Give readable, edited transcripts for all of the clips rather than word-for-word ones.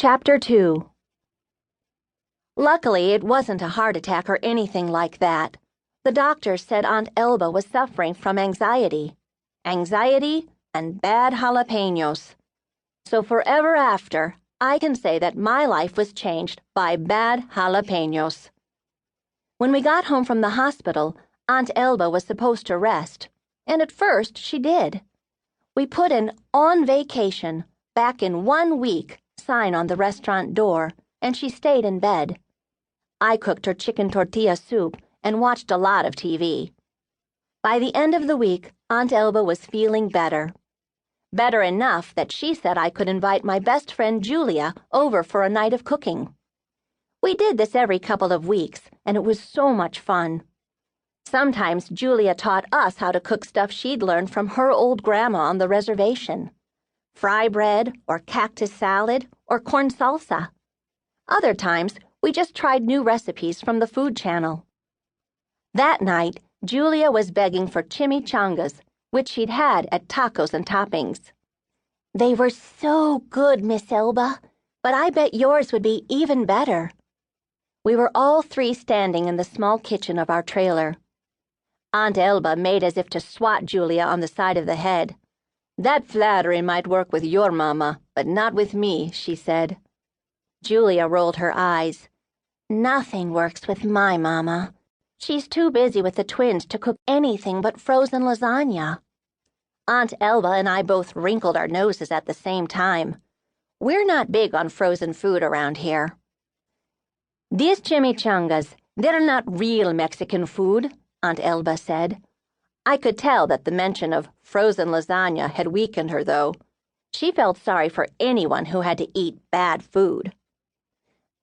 Chapter 2. Luckily, it wasn't a heart attack or anything like that. The doctor said Aunt Elba was suffering from anxiety. Anxiety and bad jalapenos. So forever after, I can say that my life was changed by bad jalapenos. When we got home from the hospital, Aunt Elba was supposed to rest, and at first she did. We put an "on vacation, back in 1 week" sign on the restaurant door, and she stayed in bed. I cooked her chicken tortilla soup and watched a lot of TV. By the end of the week, Aunt Elba was feeling better. Better enough that she said I could invite my best friend Julia over for a night of cooking. We did this every couple of weeks, and it was so much fun. Sometimes Julia taught us how to cook stuff she'd learned from her old grandma on the reservation. Fry bread, or cactus salad, or corn salsa. Other times, we just tried new recipes from the Food Channel. That night, Julia was begging for chimichangas, which she'd had at Tacos and Toppings. "They were so good, Miss Elba, but I bet yours would be even better." We were all three standing in the small kitchen of our trailer. Aunt Elba made as if to swat Julia on the side of the head. "That flattery might work with your mama, but not with me," she said. Julia rolled her eyes. "Nothing works with my mama. She's too busy with the twins to cook anything but frozen lasagna." Aunt Elba and I both wrinkled our noses at the same time. We're not big on frozen food around here. "These chimichangas, they're not real Mexican food," Aunt Elba said. I could tell that the mention of frozen lasagna had weakened her, though. She felt sorry for anyone who had to eat bad food.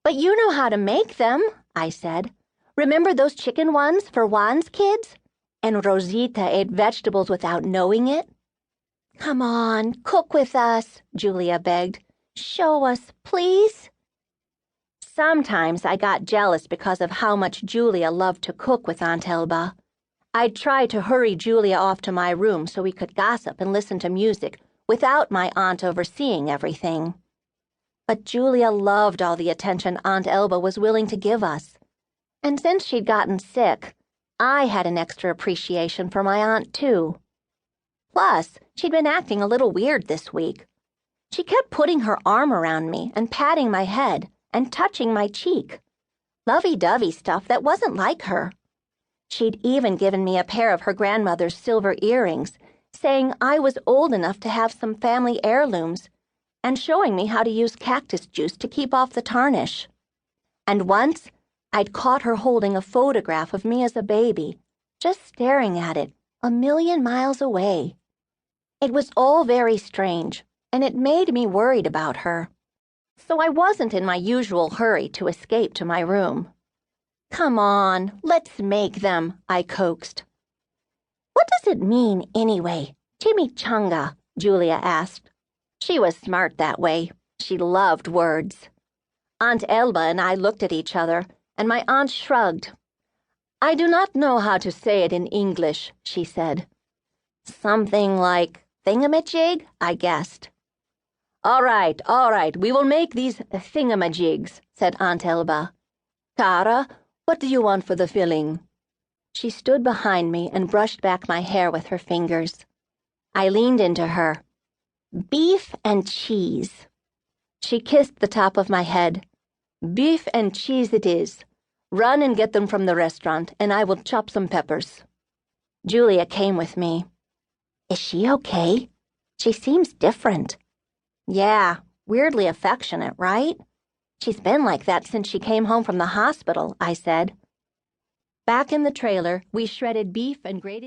"But you know how to make them," I said. "Remember those chicken ones for Juan's kids? And Rosita ate vegetables without knowing it." "Come on, cook with us," Julia begged. "Show us, please." Sometimes I got jealous because of how much Julia loved to cook with Aunt Elba. I'd try to hurry Julia off to my room so we could gossip and listen to music without my aunt overseeing everything. But Julia loved all the attention Aunt Elba was willing to give us. And since she'd gotten sick, I had an extra appreciation for my aunt, too. Plus, she'd been acting a little weird this week. She kept putting her arm around me and patting my head and touching my cheek. Lovey-dovey stuff that wasn't like her. She'd even given me a pair of her grandmother's silver earrings, saying I was old enough to have some family heirlooms, and showing me how to use cactus juice to keep off the tarnish. And once, I'd caught her holding a photograph of me as a baby, just staring at it, 1,000,000 miles away. It was all very strange, and it made me worried about her. So I wasn't in my usual hurry to escape to my room. "Come on, let's make them," I coaxed. "What does it mean, anyway, chimichanga?" Julia asked. She was smart that way. She loved words. Aunt Elba and I looked at each other, and my aunt shrugged. "I do not know how to say it in English," she said. "Something like thingamajig," I guessed. All right, we will make these thingamajigs," said Aunt Elba. "Cara, what do you want for the filling?" She stood behind me and brushed back my hair with her fingers. I leaned into her. "Beef and cheese." She kissed the top of my head. "Beef and cheese it is. Run and get them from the restaurant, and I will chop some peppers." Julia came with me. "Is she okay? She seems different." "Yeah, weirdly affectionate, right? She's been like that since she came home from the hospital," I said. Back in the trailer, we shredded beef and grated